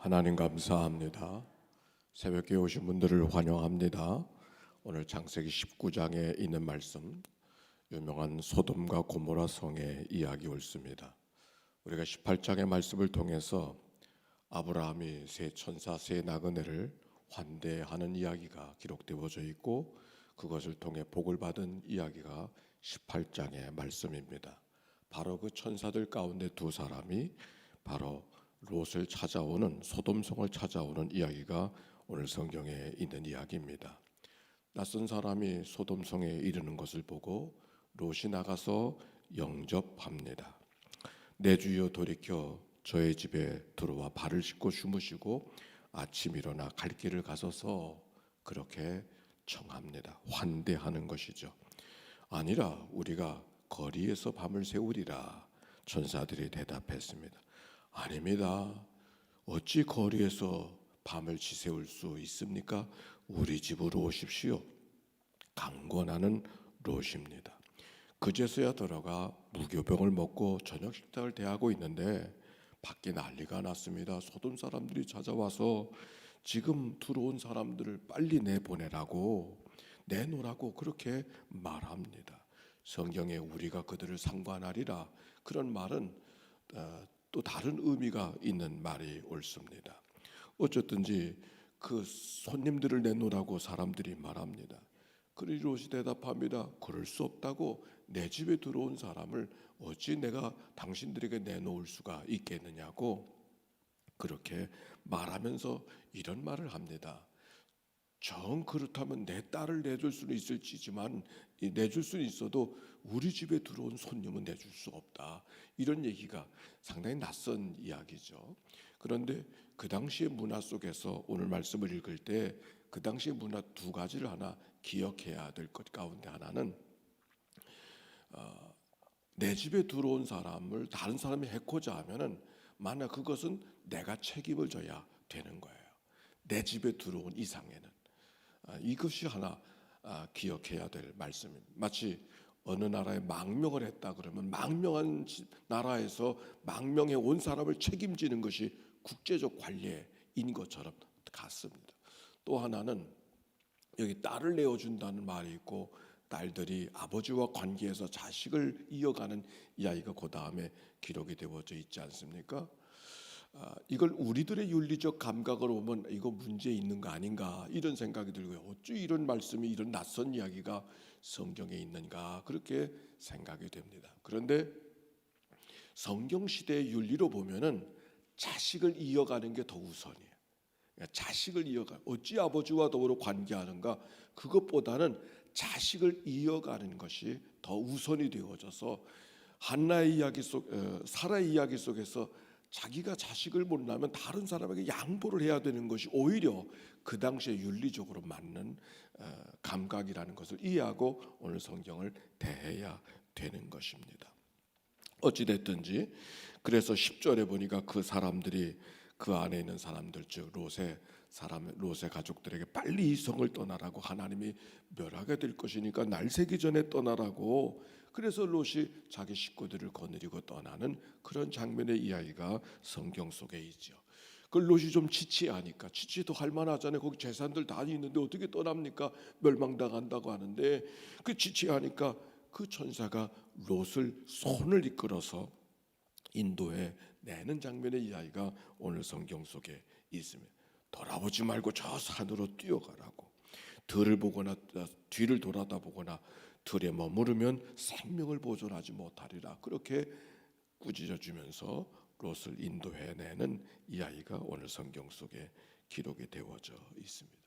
하나님 감사합니다. 새벽에 오신 분들을 환영합니다. 오늘 창세기 19장에 있는 말씀, 유명한 소돔과 고모라 성의 이야기 옳습니다. 우리가 18장의 말씀을 통해서 아브라함이 세 천사 세 나그네를 환대하는 이야기가 기록되어져 있고, 그것을 통해 복을 받은 이야기가 18장의 말씀입니다. 바로 그 천사들 가운데 두 사람이 바로 롯을 찾아오는, 소돔성을 찾아오는 이야기가 오늘 성경에 있는 이야기입니다. 낯선 사람이 소돔성에 이르는 것을 보고 롯이 나가서 영접합니다. 내 주여 돌이켜 저의 집에 들어와 발을 씻고 주무시고 아침 일어나 갈 길을 가소서, 그렇게 청합니다. 환대하는 것이죠. 아니라 우리가 거리에서 밤을 새우리라, 천사들이 대답했습니다. 아닙니다. 어찌 거리에서 밤을 지새울 수 있습니까? 우리 집으로 오십시오. 강권하는 롯입니다. 그제서야 들어가 무교병을 먹고 저녁 식탁을 대하고 있는데 밖에 난리가 났습니다. 소돔 사람들이 찾아와서 지금 들어온 사람들을 빨리 내놓으라고 그렇게 말합니다. 성경에 우리가 그들을 상관하리라, 그런 말은 또 다른 의미가 있는 말이 옳습니다. 어쨌든지 그 손님들을 내놓으라고 사람들이 말합니다. 그러니 롯이 대답합니다. 그럴 수 없다고. 내 집에 들어온 사람을 어찌 내가 당신들에게 내놓을 수가 있겠느냐고 그렇게 말하면서 이런 말을 합니다. 정 그렇다면 내 딸을 내줄 수는 있을지만, 내줄 수는 있어도 우리 집에 들어온 손님은 내줄 수 없다. 이런 얘기가 상당히 낯선 이야기죠. 그런데 그 당시의 문화 속에서 오늘 말씀을 읽을 때 그 당시의 문화 두 가지를 하나 기억해야 될 것 가운데 하나는, 내 집에 들어온 사람을 다른 사람이 해코자 하면은 만약 그것은 내가 책임을 져야 되는 거예요. 내 집에 들어온 이상에는. 이것이 하나 기억해야 될 말씀입니다. 마치 어느 나라에 망명을 했다 그러면 망명한 나라에서 망명해 온 사람을 책임지는 것이 국제적 관례인 것처럼 같습니다. 또 하나는 여기 딸을 내어준다는 말이 있고, 딸들이 아버지와 관계에서 자식을 이어가는 이야기가 그 다음에 기록이 되어져 있지 않습니까? 이걸 우리들의 윤리적 감각으로 보면 이거 문제 있는 거 아닌가, 이런 생각이 들고요. 어찌 이런 말씀이, 이런 낯선 이야기가 성경에 있는가, 그렇게 생각이 됩니다. 그런데 성경 시대의 윤리로 보면은 자식을 이어가는 게 더 우선이에요. 자식을 어찌 아버지와 더불어 관계하는가, 그것보다는 자식을 이어가는 것이 더 우선이 되어져서 한나의 이야기 사라의 이야기 속에서 자기가 자식을 못 낳으면 다른 사람에게 양보를 해야 되는 것이 오히려 그 당시에 윤리적으로 맞는 감각이라는 것을 이해하고 오늘 성경을 대해야 되는 것입니다. 어찌됐든지 그래서 10절에 보니까 그 사람들이, 그 안에 있는 사람들, 즉 롯의 가족들에게 빨리 이 성을 떠나라고, 하나님이 멸하게 될 것이니까 날 새기 전에 떠나라고, 그래서 롯이 자기 식구들을 거느리고 떠나는 그런 장면의 이야기가 성경 속에 있죠. 그 롯이 좀 지치하니까, 지치도 할 만하잖아요. 거기 재산들 다 있는데 어떻게 떠납니까? 멸망당한다고 하는데, 그 지치하니까 그 천사가 롯을 손을 이끌어서 인도해 내는 장면의 이야기가 오늘 성경 속에 있습니다. 돌아보지 말고 저 산으로 뛰어가라고. 들을 보거나 뒤를 돌아다 보거나 들에 머무르면 생명을 보존하지 못하리라, 그렇게 꾸짖어 주면서 롯을 인도해내는 이야기가 오늘 성경 속에 기록이 되어져 있습니다.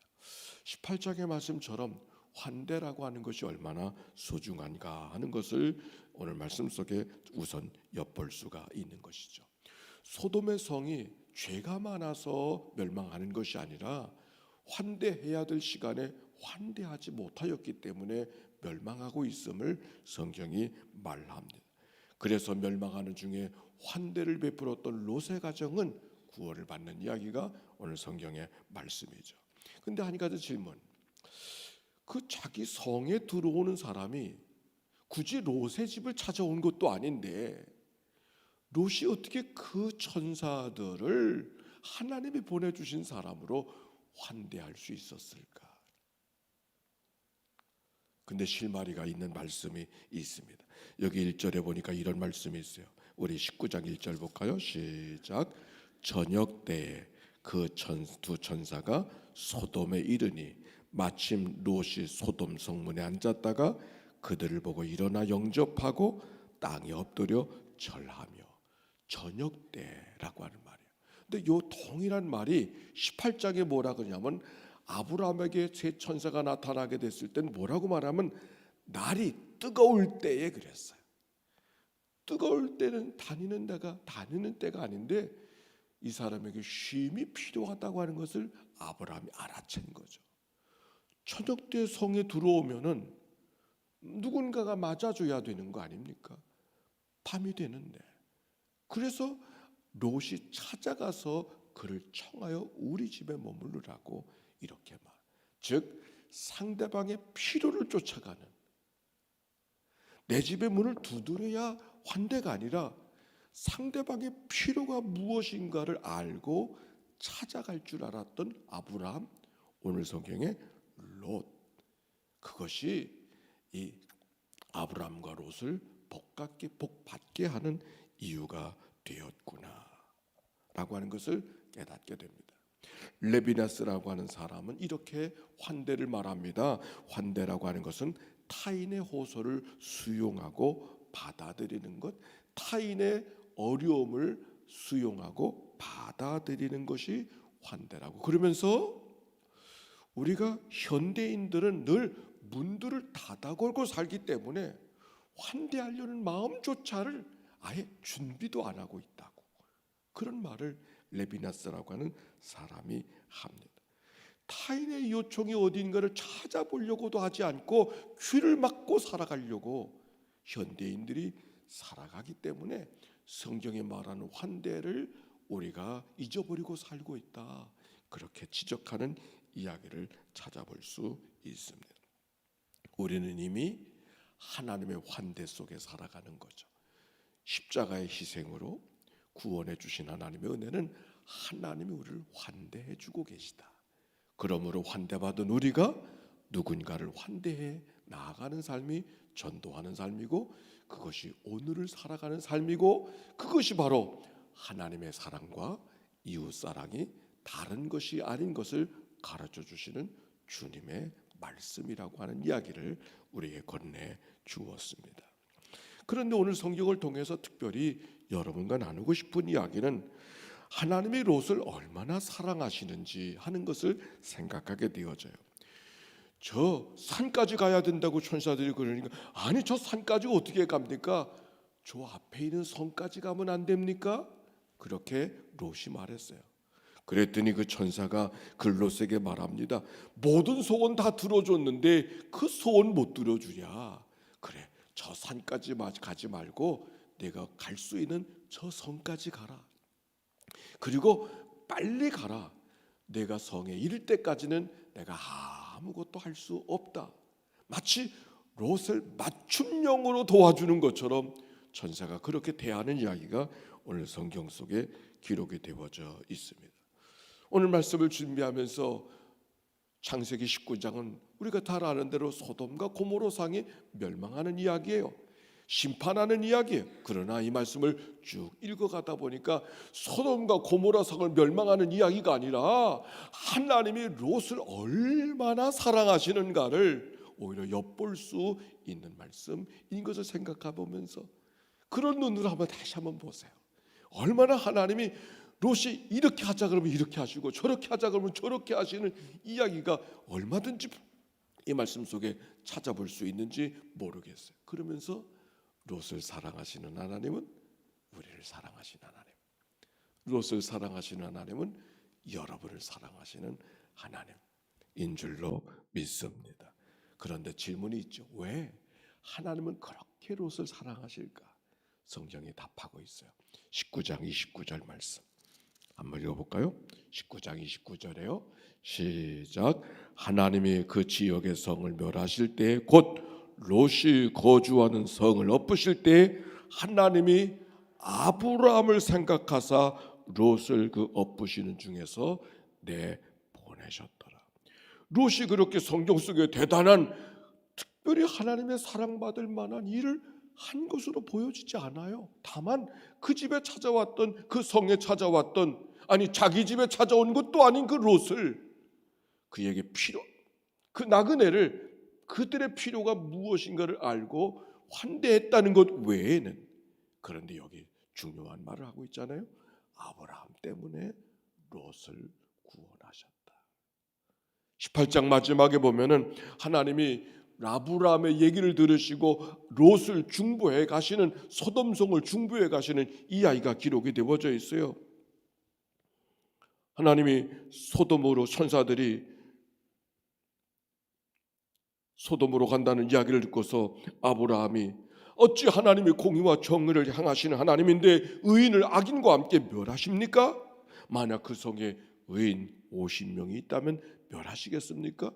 18장의 말씀처럼 환대라고 하는 것이 얼마나 소중한가 하는 것을 오늘 말씀 속에 우선 엿볼 수가 있는 것이죠. 소돔의 성이 죄가 많아서 멸망하는 것이 아니라 환대해야 될 시간에 환대하지 못하였기 때문에 멸망하고 있음을 성경이 말합니다. 그래서 멸망하는 중에 환대를 베풀었던 롯의 가정은 구원을 받는 이야기가 오늘 성경의 말씀이죠. 근데 한 가지 질문, 그 자기 성에 들어오는 사람이 굳이 롯의 집을 찾아온 것도 아닌데 롯이 어떻게 그 천사들을 하나님이 보내주신 사람으로 환대할 수 있었을까? 근데 실마리가 있는 말씀이 있습니다. 여기 1절에 보니까 이런 말씀이 있어요. 우리 19장 1절 볼까요? 시작. 저녁 때에 그 두 천사가 소돔에 이르니 마침 롯이 소돔 성문에 앉았다가 그들을 보고 일어나 영접하고 땅에 엎드려 절하며. 저녁 때라고 하는 말이에요. 근데 요 동일한 말이 18장에 뭐라 그러냐면 아브라함에게 세 천사가 나타나게 됐을 땐 뭐라고 말하면 날이 뜨거울 때에 그랬어요. 뜨거울 때는 다니는 때가 아닌데 이 사람에게 쉼이 필요하다고 하는 것을 아브라함이 알아챈 거죠. 저녁 때 성에 들어오면은 누군가가 맞아줘야 되는 거 아닙니까? 밤이 되는데. 그래서 롯이 찾아가서 그를 청하여 우리 집에 머무르라고 이렇게 말. 즉 상대방의 필요를 쫓아가는, 내 집의 문을 두드려야 환대가 아니라 상대방의 필요가 무엇인가를 알고 찾아갈 줄 알았던 아브라함, 오늘 성경의 롯. 그것이 이 아브라함과 롯을 복받게 하는 이유가 되었구나 라고 하는 것을 깨닫게 됩니다. 레비나스라고 하는 사람은 이렇게 환대를 말합니다. 환대라고 하는 것은 타인의 호소를 수용하고 받아들이는 것, 타인의 어려움을 수용하고 받아들이는 것이 환대라고. 그러면서 우리가 현대인들은 늘 문들을 닫아 걸고 살기 때문에 환대하려는 마음조차를 아예 준비도 안 하고 있다고, 그런 말을 레비나스라고 하는 사람이 합니다. 타인의 요청이 어딘가를 찾아보려고도 하지 않고 귀를 막고 살아가려고 현대인들이 살아가기 때문에 성경에 말하는 환대를 우리가 잊어버리고 살고 있다, 그렇게 지적하는 이야기를 찾아볼 수 있습니다. 우리는 이미 하나님의 환대 속에 살아가는 거죠. 십자가의 희생으로 구원해 주신 하나님의 은혜는 하나님이 우리를 환대해 주고 계시다. 그러므로 환대받은 우리가 누군가를 환대해 나아가는 삶이 전도하는 삶이고, 그것이 오늘을 살아가는 삶이고, 그것이 바로 하나님의 사랑과 이웃사랑이 다른 것이 아닌 것을 가르쳐 주시는 주님의 말씀이라고 하는 이야기를 우리에게 건네 주었습니다. 그런데 오늘 성경을 통해서 특별히 여러분과 나누고 싶은 이야기는 하나님이 롯을 얼마나 사랑하시는지 하는 것을 생각하게 되어져요. 저 산까지 가야 된다고 천사들이 그러니까, 아니 저 산까지 어떻게 갑니까? 저 앞에 있는 성까지 가면 안 됩니까? 그렇게 롯이 말했어요. 그랬더니 그 천사가 그 롯에게 말합니다. 모든 소원 다 들어줬는데 그 소원 못 들어주랴. 그래, 저 산까지 가지 말고 내가 갈 수 있는 저 성까지 가라. 그리고 빨리 가라. 내가 성에 이를 때까지는 내가 아무것도 할 수 없다. 마치 롯을 맞춤형으로 도와주는 것처럼 천사가 그렇게 대하는 이야기가 오늘 성경 속에 기록이 되어져 있습니다. 오늘 말씀을 준비하면서 창세기 19장은 우리가 다 아는 대로 소돔과 고모라 상이 멸망하는 이야기예요. 심판하는 이야기예요. 그러나 이 말씀을 쭉 읽어가다 보니까 소돔과 고모라 성을 멸망하는 이야기가 아니라 하나님이 롯을 얼마나 사랑하시는가를 오히려 엿볼 수 있는 말씀인 것을 생각해 보면서 그런 눈으로 다시 한번 보세요. 얼마나 하나님이 롯이 이렇게 하자 그러면 이렇게 하시고 저렇게 하자 그러면 저렇게 하시는 이야기가 얼마든지 이 말씀 속에 찾아볼 수 있는지 모르겠어요. 그러면서 롯을 사랑하시는 하나님은 우리를 사랑하시는 하나님, 롯을 사랑하시는 하나님은 여러분을 사랑하시는 하나님인 줄로 믿습니다. 그런데 질문이 있죠. 왜 하나님은 그렇게 롯을 사랑하실까? 성경이 답하고 있어요. 19장 29절 말씀 한번 읽어볼까요? 19장 29절에요. 시작. 하나님이 그 지역의 성을 멸하실 때 곧 롯이 거주하는 성을 엎으실 때 하나님이 아브라함을 생각하사 롯을 그 엎으시는 중에서 내보내셨더라. 롯이 그렇게 성경 속에 대단한, 특별히 하나님의 사랑받을 만한 일을 한 것으로 보여지지 않아요. 다만 그 집에 찾아왔던, 그 성에 찾아왔던, 아니 자기 집에 찾아온 것도 아닌 그 롯을, 그에게 그 나그네를 그들의 필요가 무엇인가를 알고 환대했다는 것 외에는, 그런데 여기 중요한 말을 하고 있잖아요. 아브라함 때문에 롯을 구원하셨다. 18장 마지막에 보면은 하나님이 아브라함의 얘기를 들으시고 롯을 중보해 가시는, 소돔성을 중보해 가시는 이야기가 기록이 되어져 있어요. 하나님이 소돔으로, 천사들이 소돔으로 간다는 이야기를 듣고서 아브라함이, 어찌 하나님이 공의와 정의를 향하시는 하나님인데 의인을 악인과 함께 멸하십니까? 만약 그 성에 의인 50명이 있다면 멸하시겠습니까?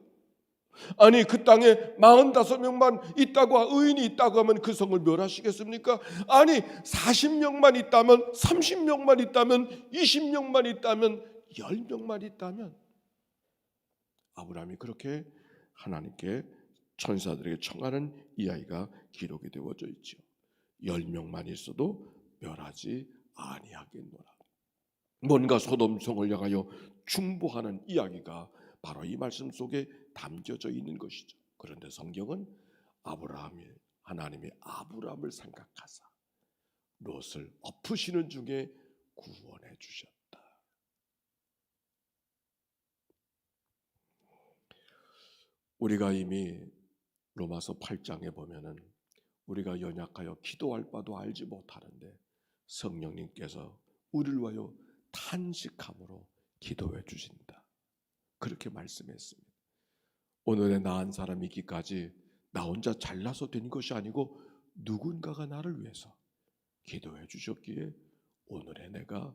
아니 그 땅에 45명만 있다고, 의인이 있다고 하면 그 성을 멸하시겠습니까? 아니 40명만 있다면, 30명만 있다면, 20명만 있다면, 10명만 있다면, 아브라함이 그렇게 하나님께, 천사들에게 청하는 이야기가 기록이 되어져 있죠. 10명만 있어도 멸하지 아니하겠노라. 뭔가 소돔성을 향하여 중보하는 이야기가 바로 이 말씀 속에 담겨져 있는 것이죠. 그런데 성경은 하나님이 아브라함을 생각하사 롯을 엎으시는 중에 구원해 주셨다. 우리가 이미 로마서 8장에 보면은 우리가 연약하여 기도할 바도 알지 못하는데 성령님께서 우리를 위하여 탄식함으로 기도해 주신다, 그렇게 말씀했습니다. 오늘의 나은 사람이기까지 나 혼자 잘나서 된 것이 아니고 누군가가 나를 위해서 기도해 주셨기에 오늘의 내가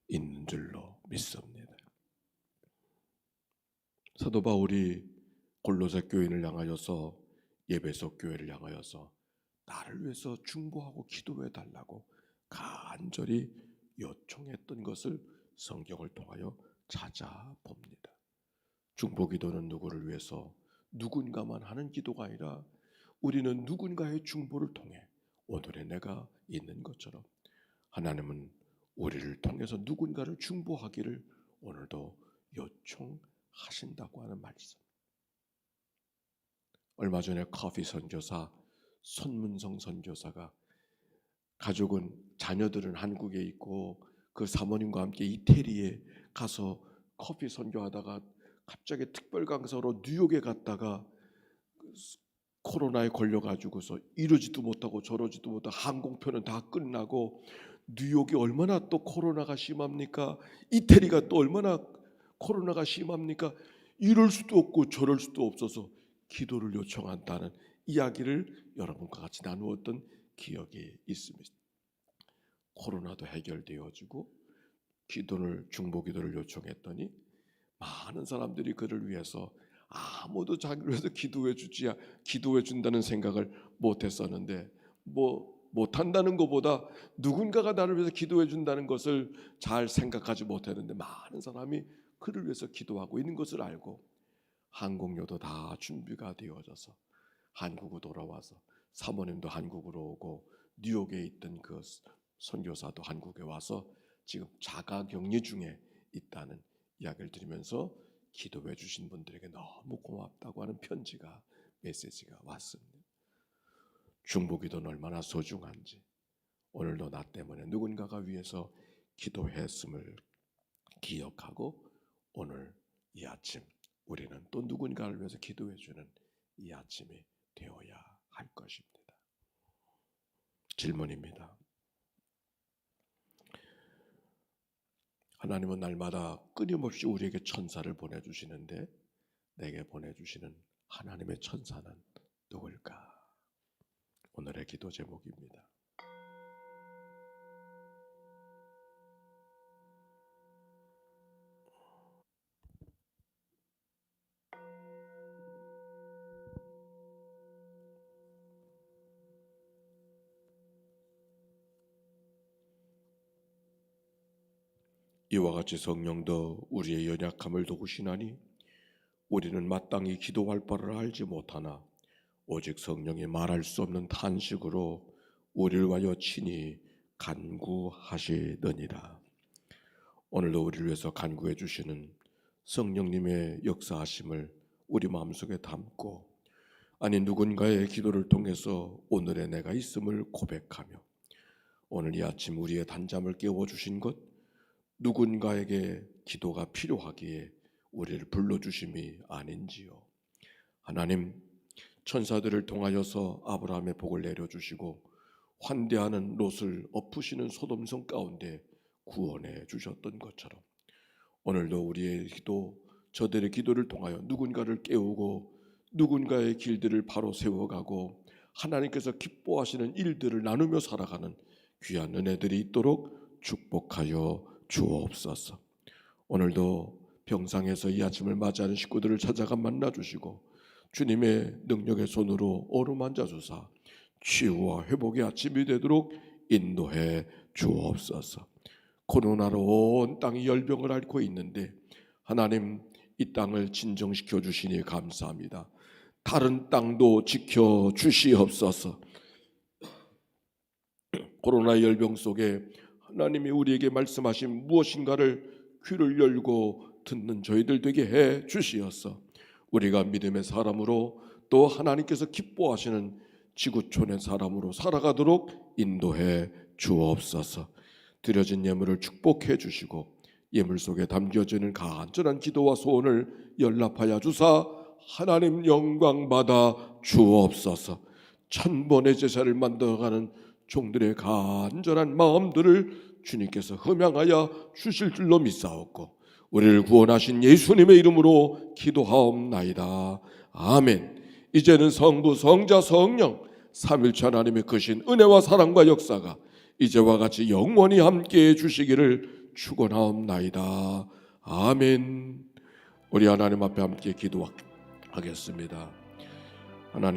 있는 줄로 믿습니다. 사도 바울이 골로새 교인을 향하여서, 예배소 교회를 향하여서 나를 위해서 중보하고 기도해 달라고 간절히 요청했던 것을 성경을 통하여 찾아봅니다. 중보기도는 누구를 위해서 누군가만 하는 기도가 아니라 우리는 누군가의 중보를 통해 오늘의 내가 있는 것처럼 하나님은 우리를 통해서 누군가를 중보하기를 오늘도 요청하신다고 하는 말씀. 얼마 전에 커피 선교사 손문성 선교사가, 가족은, 자녀들은 한국에 있고 그 사모님과 함께 이태리에 가서 커피 선교하다가 갑자기 특별 강사로 뉴욕에 갔다가 코로나에 걸려가지고서 이러지도 못하고 저러지도 못하고 항공편은 다 끝나고, 뉴욕이 얼마나 또 코로나가 심합니까? 이태리가 또 얼마나 코로나가 심합니까? 이럴 수도 없고 저럴 수도 없어서 기도를 요청한다는 이야기를 여러분과 같이 나누었던 기억이 있습니다. 코로나도 해결되어지고 중보기도를 요청했더니 많은 사람들이 그를 위해서, 아무도 자기를 위해서 기도해 준다는 생각을 못했었는데, 못한다는 것보다 누군가가 나를 위해서 기도해 준다는 것을 잘 생각하지 못했는데, 많은 사람이 그를 위해서 기도하고 있는 것을 알고 항공료도 다 준비가 되어져서 한국으로 돌아와서, 사모님도 한국으로 오고 뉴욕에 있던 그 선교사도 한국에 와서 지금 자가격리 중에 있다는 이야기를 들으면서 기도해 주신 분들에게 너무 고맙다고 하는 메시지가 왔습니다. 중보기도는 얼마나 소중한지 오늘도 나 때문에 누군가가 위해서 기도했음을 기억하고 오늘 이 아침 우리는 또 누군가를 위해서 기도해 주는 이 아침이 되어야 할 것입니다. 질문입니다. 하나님은 날마다 끊임없이 우리에게 천사를 보내주시는데 내게 보내주시는 하나님의 천사는 누굴까? 오늘의 기도 제목입니다. 이와 같이 성령도 우리의 연약함을 도우시나니 우리는 마땅히 기도할 바를 알지 못하나 오직 성령이 말할 수 없는 탄식으로 우리를 위하여 친히 간구하시느니라. 오늘도 우리를 위해서 간구해 주시는 성령님의 역사하심을 우리 마음속에 담고, 아니 누군가의 기도를 통해서 오늘의 내가 있음을 고백하며, 오늘 이 아침 우리의 단잠을 깨워주신 것, 누군가에게 기도가 필요하기에 우리를 불러주심이 아닌지요. 하나님, 천사들을 통하여서 아브라함의 복을 내려주시고 환대하는 롯을 엎으시는 소돔성 가운데 구원해 주셨던 것처럼 오늘도 우리의 기도, 저들의 기도를 통하여 누군가를 깨우고 누군가의 길들을 바로 세워가고 하나님께서 기뻐하시는 일들을 나누며 살아가는 귀한 은혜들이 있도록 축복하여 주옵소서. 오늘도 병상에서 이 아침을 맞이하는 식구들을 찾아가 만나주시고 주님의 능력의 손으로 어루만져 주사 치유와 회복의 아침이 되도록 인도해 주옵소서. 코로나로 온 땅이 열병을 앓고 있는데 하나님, 이 땅을 진정시켜 주시니 감사합니다. 다른 땅도 지켜 주시옵소서. 코로나 열병 속에 하나님이 우리에게 말씀하신 무엇인가를 귀를 열고 듣는 저희들 되게 해 주시옵소서. 우리가 믿음의 사람으로 또 하나님께서 기뻐하시는 지구촌의 사람으로 살아가도록 인도해 주옵소서. 드려진 예물을 축복해 주시고 예물 속에 담겨지는 간절한 기도와 소원을 연락하여 주사 하나님 영광 받아 주옵소서. 1000번의 제사를 만들어가는 종들의 간절한 마음들을 주님께서 흠양하여 주실 줄로 믿사옵고 우리를 구원하신 예수님의 이름으로 기도하옵나이다. 아멘. 이제는 성부, 성자, 성령 삼일체 하나님의 크신 은혜와 사랑과 역사가 이제와 같이 영원히 함께해 주시기를 축원하옵나이다. 아멘. 우리 하나님 앞에 함께 기도하겠습니다. 하나님,